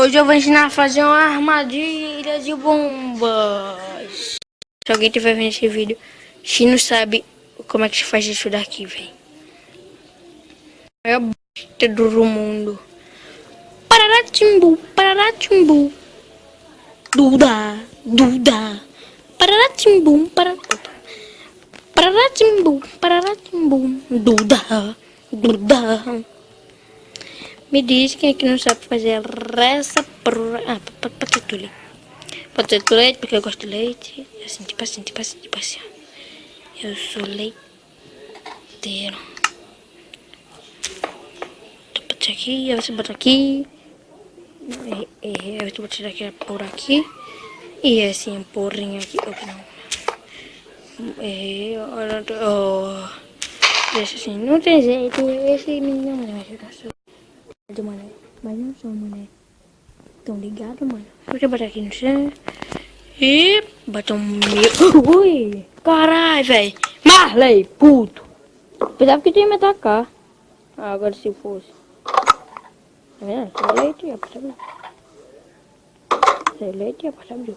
Hoje eu vou ensinar a fazer uma armadilha de bombas. Se alguém tiver vendo esse vídeo, se não sabe como é que se faz isso daqui, velho. É a bosta do mundo. Pararatimbu, pararatimbu. Duda, duda. Pararatimbu, pararatimbu, pararatimbu. Duda, duda. Me diz quem é que não sabe fazer essa porra. Ah, pra ter tudo. Pode ser leite, porque eu gosto de leite. Assim, tipo assim. Eu sou leiteiro. Então, pode ser aqui, aí você bota aqui. Aí você bota tirar por aqui. E assim, um porrinho aqui. Opa, não. Deixa assim, não tem jeito. Esse menino não vai ajudar. Mas não sou mulher. Tão ligado, mano. Deixa eu botar aqui no chão. E botar Ui! Caralho, velho. Marley, puto. Pensava que tu ia me atacar. Ah, agora se fosse. Tá vendo? Seu leite ia passar abrir. Seu leite ia passar abrir.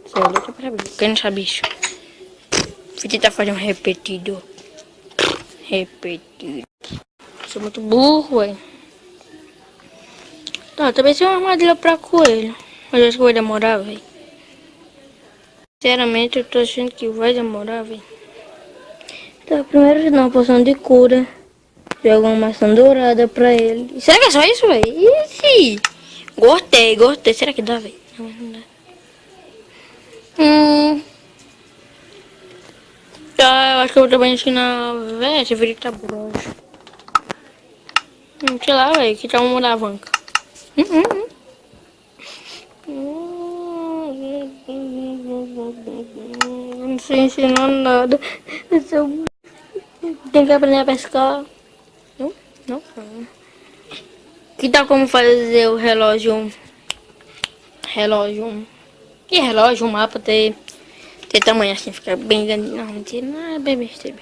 Seu leite ia passar abrir. Quem não sabe isso? Vou tentar fazer um repetido. Repetido. Sou muito burro, velho. Tá, também tem uma armadilha pra coelho. Mas acho que vai demorar, velho. Sinceramente, eu tô achando que vai demorar, velho. Tá, primeiro dar uma poção de cura. Joga uma maçã dourada pra ele. Será que é só isso, velho? Ixi! Gostei. Será que dá, velho? Não dá. Tá, eu acho que eu também ensinar. Véi, esse vídeo tá bom. Sei lá, velho, que tá uma alavanca. Não sei ensinar nada. Tem que aprender a pescar. Não. Que tal como fazer o relógio? Que relógio, um mapa ter tamanho assim, ficar bem grande. Não, mentira, não é bem besteira.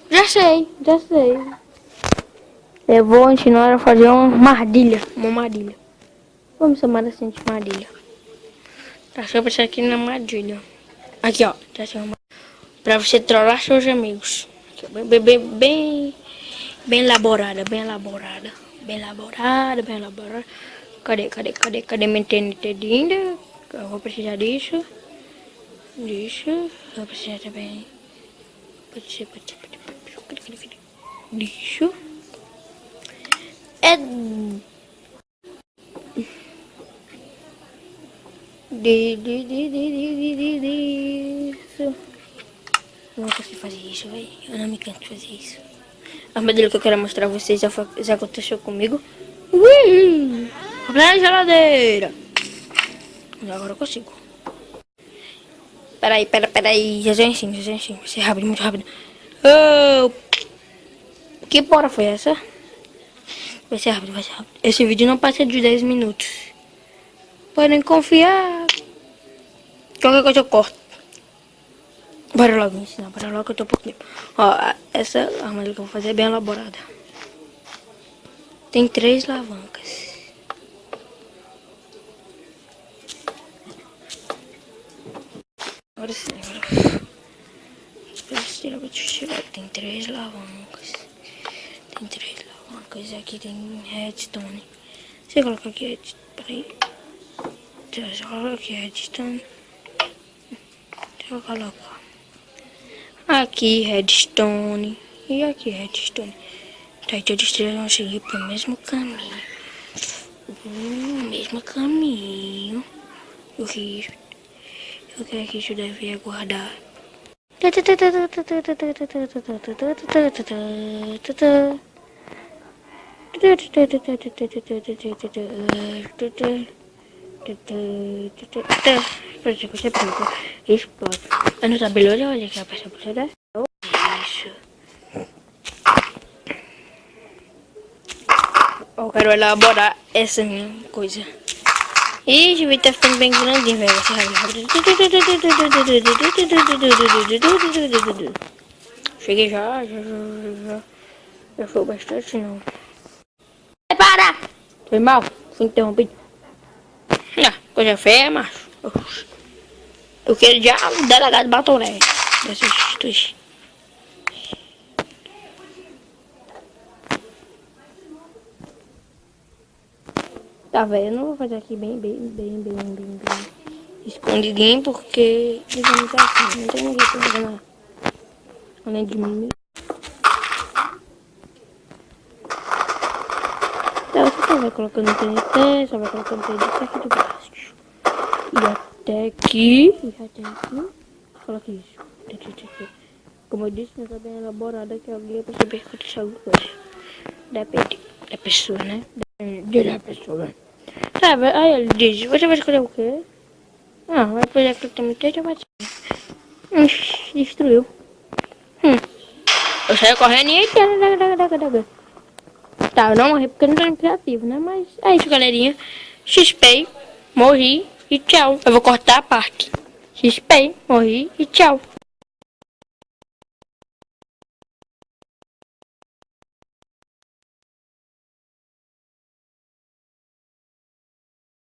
Já sei. Eu vou ensinar a fazer uma armadilha. Vamos chamar assim de armadilha. Tá, só pensar aqui na armadilha. Aqui, ó. Tá assim, pra você trollar seus amigos. Aqui, bem elaborada. Cadê minha TNT ainda? Eu vou precisar disso. Vou precisar também. Pode ser. Disso. Disso. Eu não consigo fazer isso, velho. Eu não me canso de fazer isso. A armadilha que eu quero mostrar a vocês já aconteceu comigo. Ui! Abri a geladeira. Agora eu consigo. Peraí. Já ensino. Vai ser rápido, muito rápido. Oh! Que porra foi essa? Vai ser rápido. Esse vídeo não passa de 10 minutos. Podem confiar. Qualquer coisa eu corto. Bora logo me ensinar, que eu tô um pouquinho. Ó, essa armadilha que eu vou fazer é bem elaborada. Tem 3 alavancas. Agora sim, vou tirar. Tem 3 alavancas. Aqui tem redstone. Você coloca aqui redstone. Peraí. Deixa eu colocar aqui redstone. Deixa eu colocar. Aqui redstone. E aqui redstone. Tá, então eles vão seguir pro mesmo caminho. O risco. Eu quero que isso deve aguardar. Explode. Mas não sabe, olha aqui a peça por trás. Isso. Eu quero elaborar essa minha coisa. Ixi, o vídeo tá ficando bem grandinho, velho. Cheguei já. Já foi bastante, não. Para! Foi mal. fui interrompido. Ah, coisa feia, macho. Eu quero já o delegado Batoré. Dessas tuas. Tá, velho, eu não vou fazer aqui bem escondidinho, porque digamos assim, não tem ninguém fazendo além de mim. Então você só vai colocando TNT, só vai colocando TNT aqui de baixo. E até aqui, coloca isso. Como eu disse, não tá bem elaborada que alguém vai saber que aconteceu alguma coisa. Depende da pessoa, né? Depende da pessoa. Tá, aí ele diz, você vai escolher o quê? Ah, vai fazer aquilo que tem já vai ser. Destruiu. Eu saí correndo e... Tá, eu não morri porque eu não tô criativo, né? Mas é isso, galerinha. XP, morri e tchau. Eu vou cortar a parte. XP, morri e tchau.